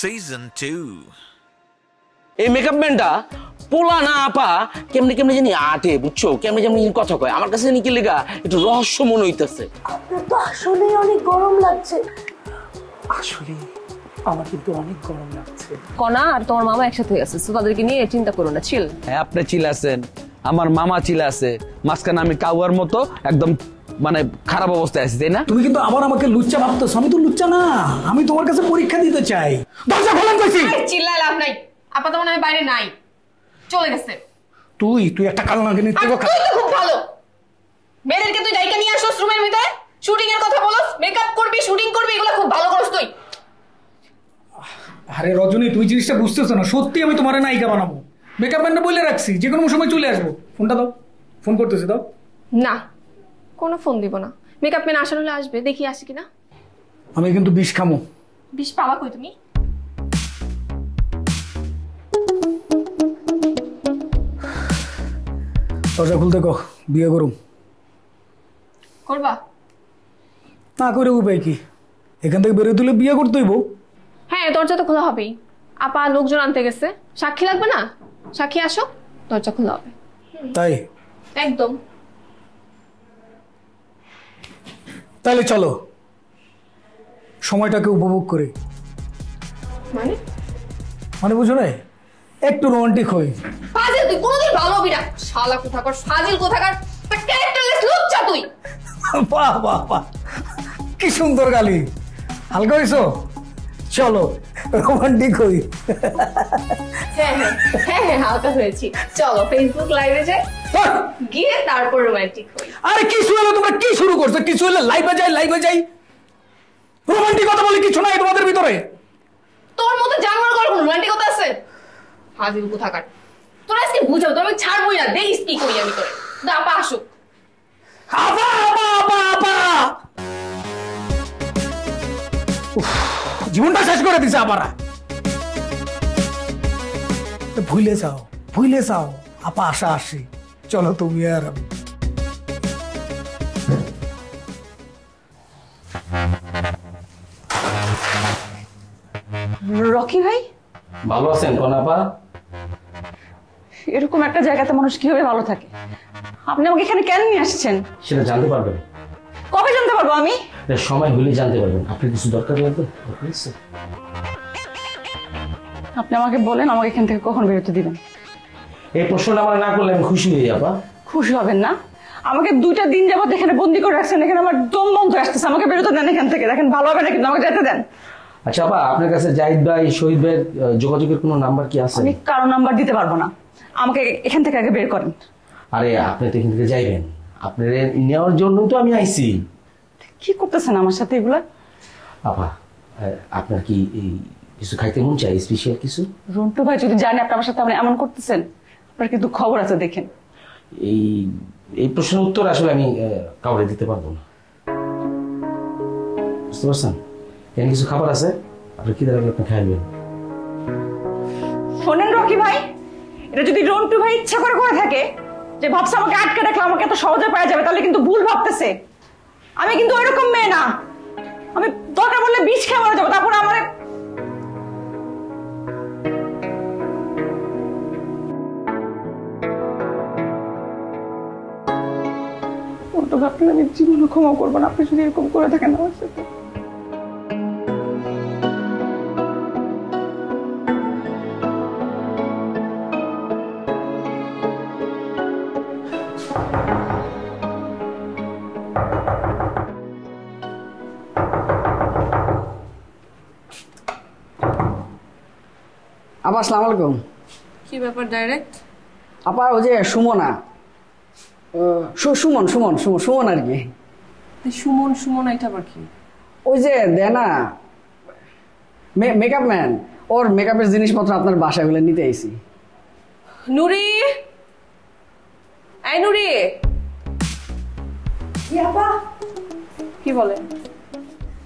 Season 2. এই makeup ম্যানটা পোলা না আপা কেমনে কেমনে জানি আটে বুঝছো কেমনে কেমনে কথা কয় আমার কাছে নাকি লেগা একটু রহস্য মনে হইতেছে। আপনার তো আসলেই অনেক গরম লাগছে। আসলে আমার কিন্তু অনেক গরম লাগছে। কণা আর তোমার মামা একসাথে আছে, তো তাদেরকে নিয়ে চিন্তা করো না, চিল। হ্যাঁ আপনি চিল আছেন, আমার মামা চিল আছে, মাঝখানে আমি কাউয়ার মতো একদম মানে খারাপ অবস্থায় আছি, তাই না? তুমি কিন্তু আবার আমাকে লুচ্চা ভাবতেছো, আমি তো লুচ্চা না, আমি তোমার কাছে পরীক্ষা দিতে চাই। দরজা খোলেন কইছি। চিল্লায় লাভ নাই, আপা তো মনে হয় বাইরে নাই, চলে গেছে। তুই একটা কাল নাকি নিতে তুই তো খুব ভালো, মেয়েদেরকে তুই ডাইকা নিয়ে আসছ রুমের ভিতরে, শুটিং এর কথা বলছ, মেকআপ করবি, শুটিং করবি, এগুলো খুব ভালো করছ তুই। আরে রজনী, তুই জিনিসটা বুঝতেছ না, সত্যি আমি তোমার নায়িকা বানাবো। মেকআপ ম্যানটা বলে রাখছি যে কোনো সময় চলে আসবো। ফোনটা দাও, ফোন করতেছি দাও। না, কোনো ফোন দিব না, মেকআপ ম্যান আসার হলে আসবে, দেখি আসে কিনা। আমি কিন্তু বিষ খামো। বিষ পাবা কই তুমি? দরজা খুলতে কো, বিয়ে করুম। করবা? না করে উপায় কি, এখান থেকে বেরোয় তুলে বিয়ে করতেই বউ। হ্যাঁ, দরজা তো খোলা হবেই। আপা লোকজন আনতে গেছে, সাক্ষী লাগবে না? সাক্ষী আসো, দরজা খোলা হবে। তাই? একদম। তাহলে চলো সময়টাকে উপভোগ করে। মানে মানে বুঝো না, একটু রোমান্টিক হই। ফাজিল তুই, কোনদিন ভালো হবি না, শালা কোথাকার ফাজিল কোথাকার, ক্যারেক্টারলেস লুচ্চা তুই। বাহ বাহ বাহ, কি সুন্দর গালি। হালকা হইছো, চলো রোমান্টিক হই। হ্যাঁ হ্যাঁ হ্যাঁ হ্যাঁ, হালকা হয়েছি, চলো ফেসবুক লাইভে যাই, গিয়ে তারপর রোমান্টিক হই। আরে কিছু হলো, তোমরা কি শুরু করছো? কিছু হলে লাইভে যাই। রোমান্টিক কথা বলে কিছু নাই তোমাদের ভিতরে। তোর মতো জানোয়ার করে কোনো রোমান্টিকতা আছে? ফাজিল কোথাকার, তোরা আজকে বুঝাও, তোর আমি ছাড়বই না, দেখিস কি করি আমি করে। আপা আসুক। জীবনটা শেষ করে দিছে আবার। ভুলে যাও আপা, আশা আসি। চলো তুমি আর আমি। রকি ভাই, ভালো আছেন কনাপা? এরকম একটা জায়গাতে মানুষ কিভাবে ভালো থাকে? আপনি আমাকে এখানে কেন নিয়ে আসছেন? সেটা জানতে পারবেন। কবে জানতে পারবো আমি? সময় হলে জানতে পারবেন। আপনার কিছু দরকার লাগবে? আপনি আমাকে বলেন, আমাকে এখান থেকে কখন বেরোতে দিবেন? এই প্রশ্নটা আমার না করলে আমি খুশি হই আপা। খুশি হবেন না? আমাকে 2টা দিন যাবত এখানে বন্দি করে রাখছেন, এখানে আমার দম বন্ধ আসতেছে, আমাকে বেরোতে দেন এখান থেকে। দেখেন ভালো হবে না কিন্তু, আমাকে যেতে দেন। আচ্ছা আপা, আপনার কাছে জাহিদ ভাই, শহীদ ভাইয়ের যোগাযোগের কোনো নাম্বার কি আছে? আমি কারো নাম্বার দিতে পারবো না, আমাকে এখান থেকে আগে বের করেন। আরে আপনি তো এখান থেকে যাইবেন, আপনার নেওয়ার জন্য তো আমি আইছি। কি করতেছেন আমার সাথে এগুলা? আপা, আপনার কি কিছু খাইতে মন চাই, স্পেশাল কিছু? রন্টু ভাই যদি জানে আপনি আমার সাথে এমন করতেছেন, আপনার কিন্তু খবর আছে, দেখেন। এই প্রশ্নের উত্তর আসলে আমি কাউরে দিতে পারবো না, বুঝতে পারছেন? এখানে কিছু খাবার আছে, আপনি কি লাগলে আপনি খাইবেন। শোনেন রকি ভাই, এটা যদি রন্টু ভাই ইচ্ছা করে থাকে যে ভাবছে আমাকে আটকে রাখলে আমাকে এত সহজে পাওয়া যাবে, তাহলে কিন্তু ভুল ভাবতেছে। আমি কিন্তু ওইরকম মেয়ে না, আমি দরকার বললে বিষ খেয়ে মারা যাবো, তারপরে আমার আপনার আমি জীবনে ক্ষমা করবো না, আপনি যদি এরকম করে থাকেন আমার সাথে। আপা আসসালামু আলাইকুম। কি ব্যাপার ডাইরেক্ট? আপা ওই যে সুমনা, সুমন আর কি। সুমন এটা আবার কি? ওই যে দেনা মেকআপ ম্যান, ওর মেকআপের জিনিসপত্র আপনার বাসাগুলো নিতে আইছি। নুরি, এই নুরি। কি বলে?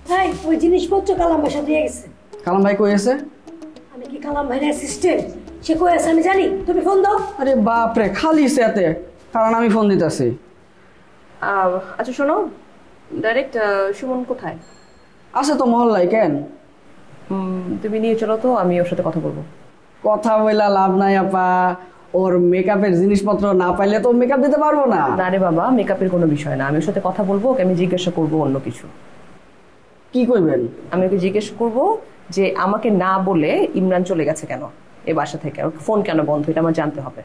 তাই ওই জিনিসপত্র কালাম বাসা দিয়ে গেছে। কালাম ভাই কই আছে? আমি কি কালাম ভাইয়ের অ্যাসিস্ট্যান্ট? সে কই আছে আমি জানি, তুমি ফোন দাও। আরে বাপরে, খালি সাথে, কারণ আমি ফোন দিতেছি। আচ্ছা শোনো, ডাইরেক্ট সুমন কোথায়? আছে তো মহল্লায়। কেন? তুমি নিয়ে চলো তো, আমি ওর সাথে কথা বলবো। কথা বইলা লাভ নাই আপা, ওর মেকআপের জিনিসপত্র না পাইলে তো মেকআপ দিতে পারবো না। না রে বাবা, মেকআপের কোনো বিষয় না, আমি ওর সাথে কথা বলবো, ওকে আমি জিজ্ঞাসা করবো অন্য কিছু। কি করবেন? আমি ওকে জিজ্ঞেস করবো যে আমাকে না বলে ইমরান চলে গেছে কেন এই বাসা থেকে, ওর ফোন কেন বন্ধ, এটা আমার জানতে হবে।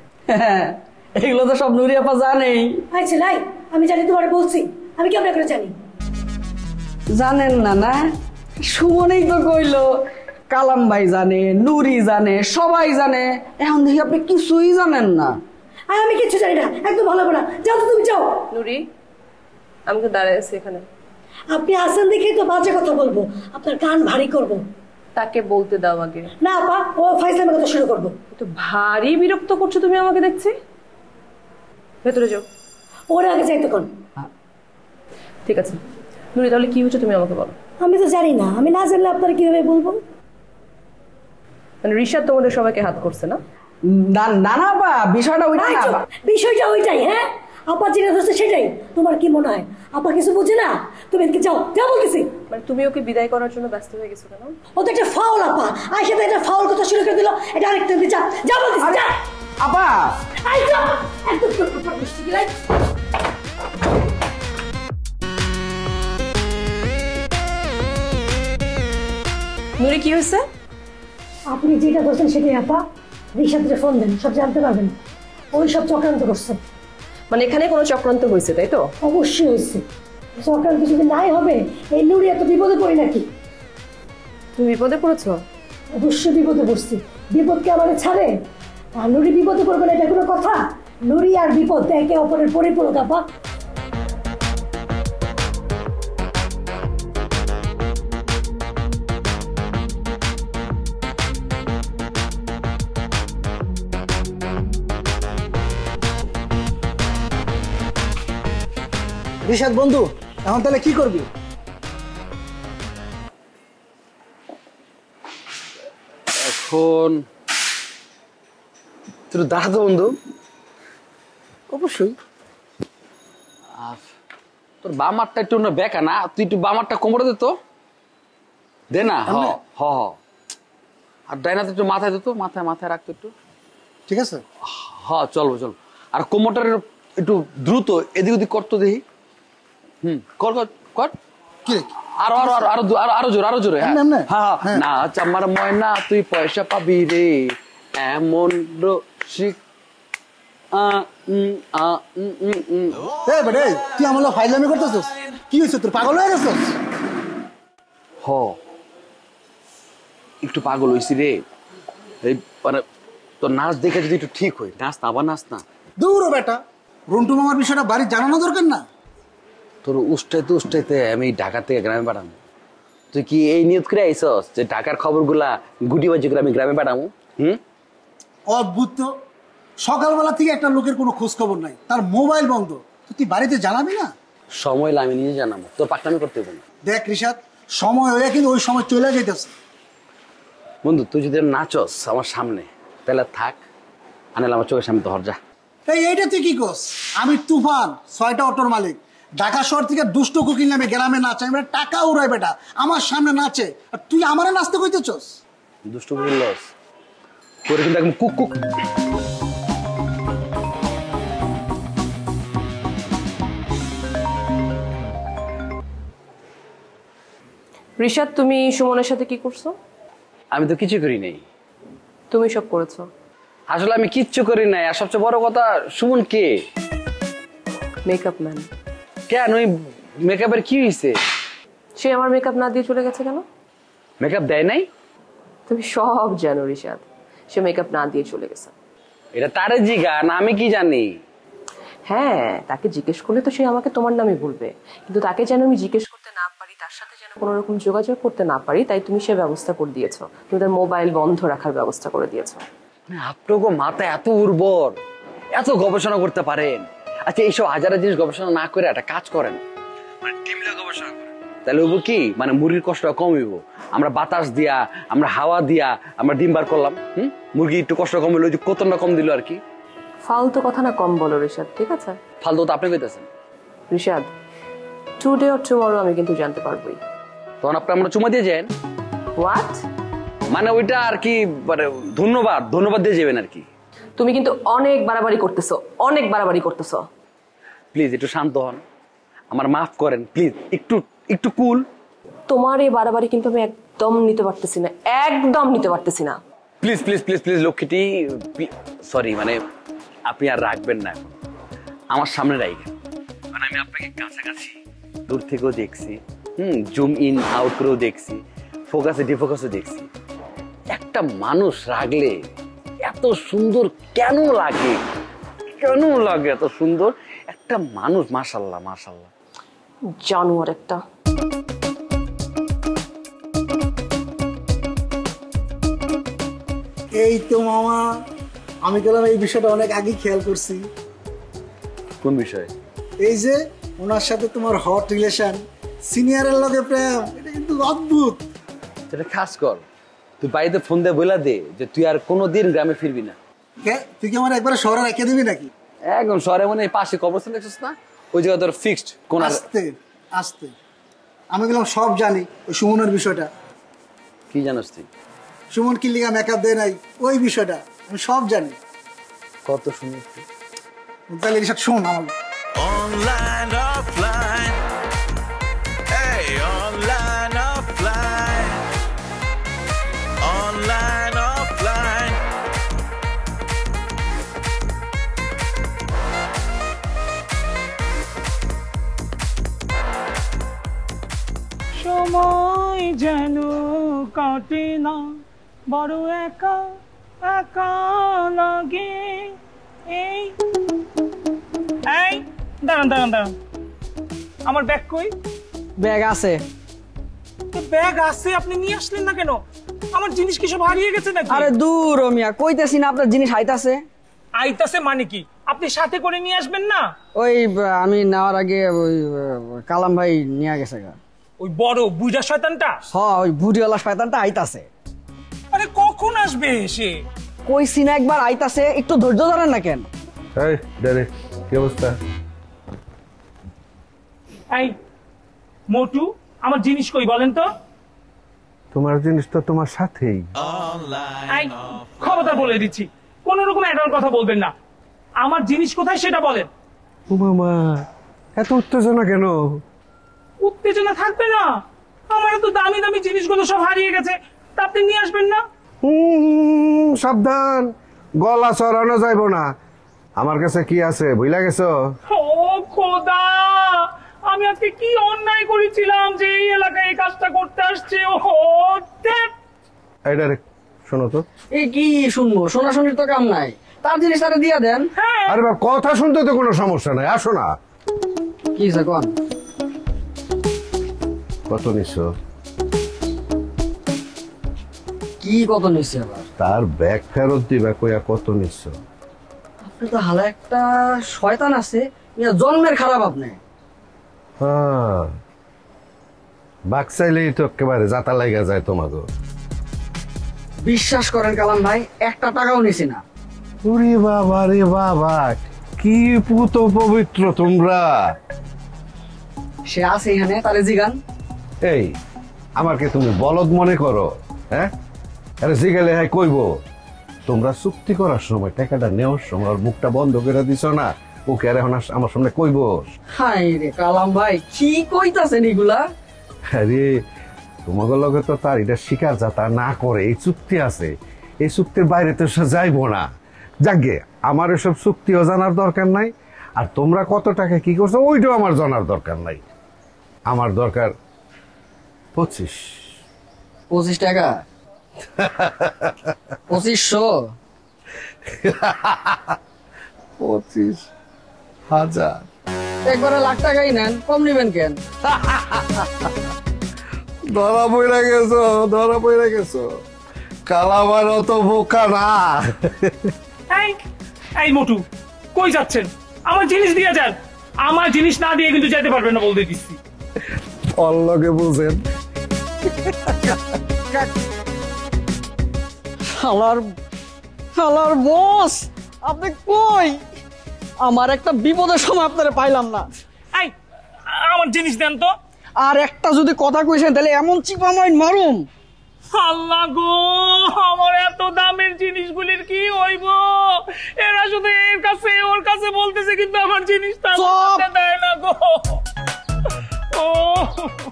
এগুলো তো সব নুরি আপা জানেই। আচ্ছা লাই, আমি জানি, তোমার বলছি, আমি কেমন করে জানি? জানেন না? না সুমনেই তো কইলো কালাম ভাই জানে, নুরি জানে, সবাই জানে। এখন দেখি আপনি কিছুই জানেন না। আর আমি কিচ্ছু জানি না, একদম ভালো না। যাও তো, তুমি যাও। নুরি, আমি তো দাঁড়ায় আছি এখানে। আপনি আসেন দেখেই তো বাজে কথা বলবো, আপনার কান ভারী করবো। তাকে বলতে দাও আগে। না আপা, ও ফাইজলামের কথা শুরু করবো। তো ভারী বিরক্ত করছো তুমি আমাকে, দেখছি। ভেতরে যাও। ওরা আগে যাইতে কোন? ঠিক আছে নুরি, তাহলে কি হচ্ছে তুমি আমাকে বলো। আমি তো জানি না, আমি না জানলে আপনারা কিভাবে বলবো? মানে রিশাদ তোমাদের সবাইকে হাত করছে না? না না না আপা, বিষয়টা ওইটা না। বিষয়টা ওইটাই। হ্যাঁ, আপা যেটা ধরছে সেটাই। তোমার কি মনে হয় আপা কিছু বুঝে না? তুমি এদিকে যাও, যাও বলতেছি। মানে তুমি ওকে বিদায় করার জন্য ব্যস্ত হয়ে গেছো কেন? ও তো একটা ফাউল আপা, আইসা তো একটা ফাউল কথা শুরু করে দিল। এটা আরেকটা যা, যা বলতেছি, যা। আপা আই যা, একদম তোর মিষ্টি গিলাই। নুরি কি হয়েছে? আপনি যেটা করছেন সেটাই আপা। রিশাদকে ফোন দেন, সব জানতে পারবেন। ওই সব চক্রান্ত করছে। মানে এখানে কোনো চক্রান্ত হয়েছে তাই তো? অবশ্যই হয়েছে। চক্রান্ত যদি নাই হবে, এই নুরি এত বিপদে পড়ি নাকি? তুমি বিপদে পড়েছো? অবশ্যই বিপদে পড়ছি। বিপদকে আমাদের ছাড়ে? আর নুরি বিপদে পড়বে না, এটা কোনো কথা? নুরি আর বিপদ একে অপরের পরিপূরক আপা। রিশাদ বন্ধু, এখন তাহলে কি করবি? এখন তুই দাঁড়াতো বন্ধু। অবশ্যই। তোর বামারটা একটু বেকা না, তুই একটু বামারটা কোমরে দে তো, দে না। হ হ হ। আর ডাইনাতে একটু মাথায় দে তো, মাথায় মাথায় রাখতো একটু। ঠিক আছে। হ চলবো চল। আর কোমরটার একটু দ্রুত এদিক ওদিক করতো দেখি। কর কর কর। কি? আরো আরো আরো আরো আরো জোর, আরো জোরে। হ্যাঁ হ্যাঁ। না চামার ময়না তুই পয়সা পাবি রে, এমন রসিক। তুই আমার ফাইজলামি করতেছিস? কি হয়েছে তোর? পাগল হয়ে গেছিস? হ একটু পাগল হইছি রে। এই মানে তোর নাচ দেখে যদি একটু ঠিক হই, নাচ না আবার নাচ না। দূর বেটা, রন্টু মামার বিষয়টা বাড়ি জানানো দরকার না? তোর উষ্টাইতে উষ্টাইতে আমি ঢাকা থেকে গ্রামে পাঠাবো। তুই কি এই নিয়ত করে আইসস যে ঢাকার খবরগুলা গুটি বাজি করে আমি গ্রামে পাঠাবো? অদ্ভুত তো, সকালবেলা থেকে একটা লোকের কোনো খোঁজ খবর নাই, তার মোবাইল বন্ধ। তুই বাড়িতে জানাবি না? সময় হলে আমি নিজে জানাবো, তোর পাকনামি করতে হবে না। দেখ রিশাদ, সময় হয়ে কিন্তু ওই সময় চলে যাইতেছে। বন্ধু তুই যদি নাচস আমার সামনে তাহলে থাক, আনালে আমার চোখের সামনে তো হর যা। এইটা তুই কি করস? আমি তুফান, 6টা অটোর মালিক। ঢাকা শহর থেকে দুষ্ট কুকিং নামে গ্রামে নাচে, আমি টাকা উড়াই বেটা, আমার সামনে নাচে, আর তুই আমারে নাচতে কইতেছস? দুষ্ট লস তোর কিন্তু একদম কুক কুক। রিশাদ, তুমি সুমনের সাথে কি করছো? আমি তো কিছু করি নাই। তুমি সব করেছো। আসলে আমি কিচ্ছু করি নাই। আর সবচেয়ে বড় কথা, সুমন কে? Makeup man. কেন ওই মেকআপের কি হয়েছে? সে আমার মেকআপ না দিয়ে চলে গেছে কেন? মেকআপ দেয় নাই? তুমি সব জানো রিশাদ, সে মেকআপ না দিয়ে চলে গেছে। এটা তারে জিগা না, আমি কি জানি? হ্যাঁ, তাকে জিজ্ঞেস করলে তো সে আমাকে তোমার নামে বলবে, কিন্তু তাকে যেন আমি জিজ্ঞেস করতে না পারি, তার সাথে যেন কোনো রকম যোগাযোগ করতে না পারি, তাই তুমি সে ব্যবস্থা করে দিয়েছো। তুমি তার মোবাইল বন্ধ রাখার ব্যবস্থা করে দিয়েছো। আপনাকে মাথা এত উর্বর, এত গবেষণা করতে পারেন। আচ্ছা, এইসব হাজার জিনিস গবেষণা না করে একটা কাজ করেন, মানে টিমলে গবেষণা করেন, তাহলে হইব কি, মানে মুরগির কষ্টটা কম হইব। আমরা বাতাস দিয়া, আমরা হাওয়া দিয়া আমরা ডিম বার করলাম, মুরগি একটু কষ্ট কম হইলো, কতটা কম দিল আর কি। ফালতু কথা না কম বলো রিশাদ, ঠিক আছে? ফালতু তো আপনি কইতেছেন। রিশাদ, টুডে অর টুমরো আমি কিন্তু জানতে পারবোই। তখন আপনি আমরা চুমা দিয়ে যান। হোয়াট? মানে ওইটা আর কি, মানে ধন্যবাদ দিয়ে যাবেন আর কি। তুমি কিন্তু অনেক বাড়াবাড়ি করতেছো, অনেক বাড়াবাড়ি করতেছো। প্লিজ একটু শান্ত হন, আমার মাফ করেন প্লিজ, একটু কুল। তোমার এই বাড়াবাড়ি কিন্তু আমি একদম নিতে পারতেছি না, একদম নিতে পারতেছি না। প্লিজ প্লিজ প্লিজ প্লিজ লক্ষ্মীটি, সরি, মানে আপনি আর রাখবেন না, এখন আমার সামনে রাখবেন। মানে আমি আপনাকে কাছাকাছি দূর থেকেও দেখছি, জুম ইন আউট করেও দেখছি, ফোকাসে ডিফোকাসে দেখছি। একটা মানুষ রাখলে এত সুন্দর কেন লাগে, এত সুন্দর একটা মানুষ? মাশাআল্লাহ মাশাআল্লাহ। জানোয়ার একটা। এই তো মামা, আমি গেলাম এই বিষয়টা অনেক আগেই খেয়াল করছি। কোন বিষয়? এই যে ওনার সাথে তোমার হট রিলেশন, সিনিয়রের লগে প্রেম, এটা কিন্তু অদ্ভুত। এটা খাস কর, তুই বাড়িতে ফোন দিয়ে বলে দে যে তুই আর কোনোদিন গ্রামে ফিরবি না। তুই কি আমার একবারে শহরে রেখে দিবি নাকি? একদম শহরে, মানে পাশে কবরস্থান দেখছিস না, ওই জায়গা তোর ফিক্সড। কোন আস্তে আস্তে আমি গেলাম সব জানি ওই সুমনের বিষয়টা। কি জানোস তুই? সুমন কি লিগা মেকআপ দেয় নাই, ওই বিষয়টা আমি সব জানি। কত সুন্দর। তাহলে এসব শোন আমার। Online, offline. Hey, online, offline. Online, offline. সময় যেন কাটে না, বড় একা একা লাগে। এই এই দাঁড়ান, আমার ব্যাগ কই? ব্যাগ আছে। ব্যাগ আছে, আপনি নিয়ে আসলেন না কেন? আমার জিনিস কি সব হারিয়ে গেছে নাকি? আরে দূর মিয়া, কইতেছি না আপনার জিনিস আইতাছে। আইতাছে মানে কি? আপনি সাথে করে নিয়ে আসবেন না? ওই আমি নেওয়ার আগে ওই কালাম ভাই নিয়ে গেছে গা। ওই বড় বুইড়া শয়তানটা? ওই বুড়িওয়ালা শয়তানটা আইতাছে। আরে কখন আসবে সে? কইছি না একবার আইতাছে, একটু ধৈর্য ধরেন না কেন? এই দাঁড়ে, কি অবস্থা? এই মোটু, আমার জিনিস কই বলেন তো? তোমার জিনিস তো তোমার সাথেই। এই খবরদার বলে দিচ্ছি, কোন রকম অ্যাডভান্স কথা বলবেন না। আমার জিনিস কোথায় সেটা বলেন। ও মামা, এত উত্তেজনা কেন? উত্তেজনা থাকবে না? আমার তো দামি দামি জিনিসগুলো সব হারিয়ে গেছে, তা আপনি নিয়ে আসবেন না? সাবধান, গলা চড়ানো যাইব না। আমার কাছে কি আছে বুঝলা গেছো? ও খোদা, আমি আজকে কি অন্যায় করেছিলাম যে এই এলাকায় এই কাজটা করতে আসছে? ও এইটা শোনো তো। এই কি শুনবো, শোনাশুনির তো কাম নাই, তার জিনিস তারা দিয়া দেন। আরে বাবা, কথা শুনতে তো কোনো সমস্যা নাই, আসো না। কি কোন? কত নিছো? কি কত নিচ্ছে আবার? তার ব্যাগ ফেরত দিবা কইয়া কত নিছো? আপনি তো হালা একটা শয়তান আছে, জন্মের খারাপ আপনি। হ্যাঁ, বাক চাইলেই তো একেবারে জাতা লাগা যায় তোমাকে। বিশ্বাস করেন কালাম ভাই, একটা টাকাও নিছি না। ওরে বাবা রে বাবা, কি পুত পবিত্র তোমরা। সে আছে এখানে, তারে জিগান। এই আমাকে তুমি বলদ মনে করো? হ্যাঁ, আরে জিগালে হ্যাঁ কইবো। তোমরা চুক্তি করার সময় টাকাটা নেওয়ার সময় ওর মুখটা বন্ধ করে দিছো না, ওকে আর এখন আমার সামনে কইবো? হাই রে কালাম ভাই, কি কইতাছেন এগুলা? আরে তোমাকে লগে তো তার এটা শিকার যাতা না করে এই চুক্তি আছে, এই চুক্তির বাইরে তো সে যাইবো না। যাকে আমার এসব চুক্তিও জানার দরকার নাই, আর তোমরা কত টাকা কি করছো ওইটাও আমার জানার দরকার নাই। আমার দরকার 25 টাকা। 2500? 25,000। একবারে লাখ টাকাই নেন, কম নিবেন কেন? ধরা পড়ে গেছো। কালাবার অত বোকা না। এই মোটু, কই যাচ্ছেন? আমার জিনিস দিয়ে যান। আমার জিনিস না দিয়ে কিন্তু যেতে পারবেন না, বলতে দিচ্ছি। অল্লগে বুঝেন। শালার বস, আপনি কই? আমার একটা বিপদের সময় আপনারা পাইলাম না। এই আমার জিনিস দেন তো। আর একটা যদি কথা কইছেন তাহলে এমন চিপা মাইন মারুম, আল্লাহ গো, আমার এত দামের জিনিসগুলির কি হইব? এরা শুধু এর কাছে ওর কাছে বলতেছে, কিন্তু আমার জিনিসটা দেয় না গো। ও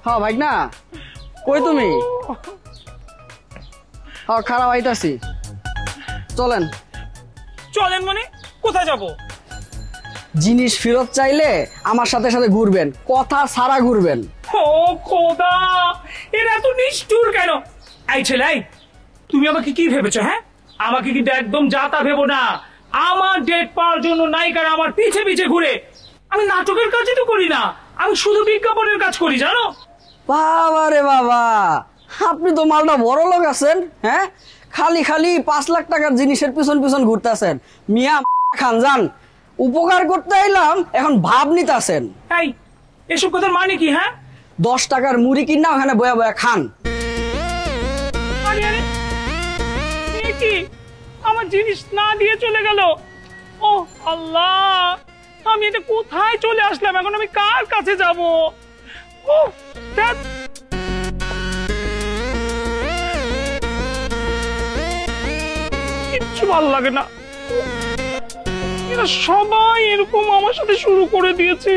হ্যাঁ ভাই না, কই তুমি? হ্যাঁ খারাপ আইতাছি, চলেন। চলেন মানে কোথায় যাব? জিনিস ফেরত চাইলে আমার সাথে সাথে ঘুরবেন, কথা ছাড়া ঘুরবেন। ও খোদা, এরা তো নিষ্ঠুর কেন? এই ছেলে, তুমি আমাকে কি ভেবেছো? হ্যাঁ, আমাকে কিন্তু একদম যাতা ভেবো না। আমার ডেট পাওয়ার জন্য নায়িকারা আমার পিছে পিছে ঘুরে। আমি নাটকের কাজই তো করি না, আমি শুধু বিজ্ঞাপনের কাজ করি, জানো? বাবা রে বাবা, আপনি তো মালটা বড় লোক আছেন। হ্যাঁ, খালি খালি 5 লাখ টাকার জিনিসের পিছন পিছন ঘুরতেছেন। মিয়া খান যান, উপকার করতে আইলাম, এখন ভাব নিতেছেন। এই এসব কথার মানে কি? হ্যাঁ, 10 টাকার মুড়ি কিনা ওখানে বয়া বয়া খান। আরে আরে, এ কি, আমার জিনিস না দিয়ে চলে গেল। ও আল্লাহ, আমি এটা কোথায় চলে আসলাম? এখন আমি কার কাছে যাব? ও ধ্যাৎ। কিচ্ছু ভালো লাগে না, এরা সবাই এরকম আমার সাথে শুরু করে দিয়েছে।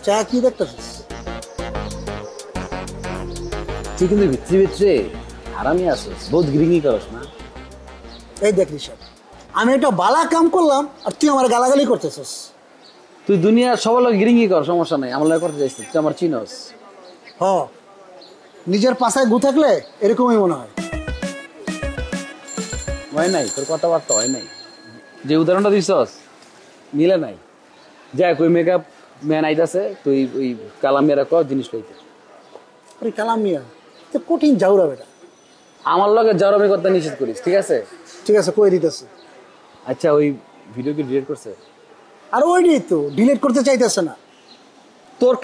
চা কি দেখতেছিস? তুই কিন্তু ভিতরে ভিতরে আরামে আসিস, বহুত গিরিঙ্গি করস না? এই দেখ ঋষভ, আমি একটা বালা কাম করলাম আর তুই আমার গালাগালি করতেছিস। তুই দুনিয়ার সবার লোক গিরিঙ্গি কর, সমস্যা নাই, আমার লোক করতে চাইছিস, তুই আমার চিনস। হ, নিজের পাশায় গু থাকলে এরকমই মনে হয়। হয় নাই, তোর কথাবার্তা হয় নাই, যে উদাহরণটা দিছস মিলে নাই। যাক, ওই মেকআপ ম্যান আইতাছে, তুই ওই কালামিয়ারা কর জিনিস পাইতে। আরে কালামিয়া তো কঠিন যাওরা বেটা। আমার লগে জড়ামি করতে নিষেধ করিস, ঠিক আছে? ঠিক আছে, কই দিতেছে। আচ্ছা, ওই ভিডিও কি ডিলিট করছে? আর ওইটাই তো ডিলিট করতে চাইতেছে না। তোর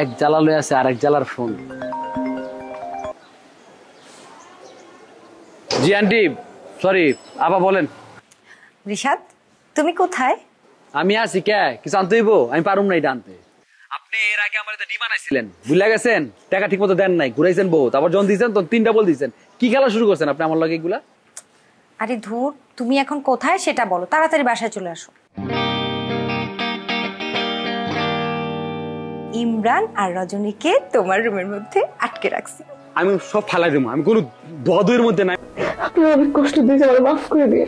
এক জ্বালা লয়ে আছে, আর এক জ্বালার ফোন। জি আন্টি, সরি, আপা বলেন। রিশাদ, তুমি কোথায়? আমি আছি, কে কিছু আনতে হইব? আমি পারুম না এটা আনতে। আপনি এর আগে আমার ডিম আনাইছিলেন, ভুলে গেছেন? টাকা ঠিক মতো দেন নাই, ঘুরাইছেন বহুত, আবার জন দিয়েছেন তো 3টা বল দিয়েছেন। কি খেলা শুরু করছেন আপনি আমার লগে এগুলা? আরে ধুর, তুমি এখন কোথায় সেটা বলো, তাড়াতাড়ি বাসায় চলে আসো। ইমরান আর রজনীকে তোমার রুমের মধ্যে আটকে রাখছি। আমি সব ফালাই দেবো, আমি কোনো দোয়ের মধ্যে নাই। আপনি অনেক কষ্ট দিয়েছেন, আমার মাফ করে দিয়ে।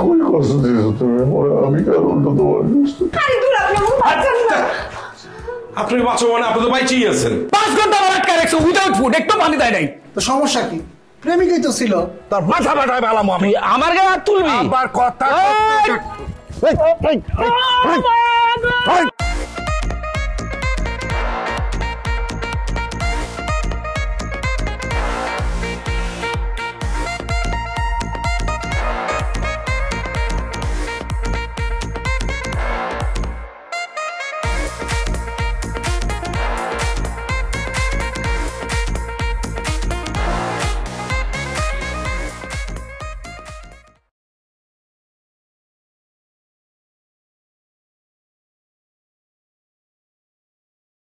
খুবই কষ্ট দিয়েছো তুমি, আমি কার উল্টো তোমার কষ্ট। আরে দূর, আপনি মুখ পাচ্ছেন না। আপনি বাঁচো মানে আপনি তো বাইচেই আছেন। 5 ঘন্টা আমার আটকে রাখছো উইদাউট ফুড, একটু পানি দেয় নাই। তো সমস্যা কি? প্রেমিকই তো ছিল। তার মাথা মাথায় বেলাম আমি। তুই আমার গায়ে হাত তুলবি? আবার কথা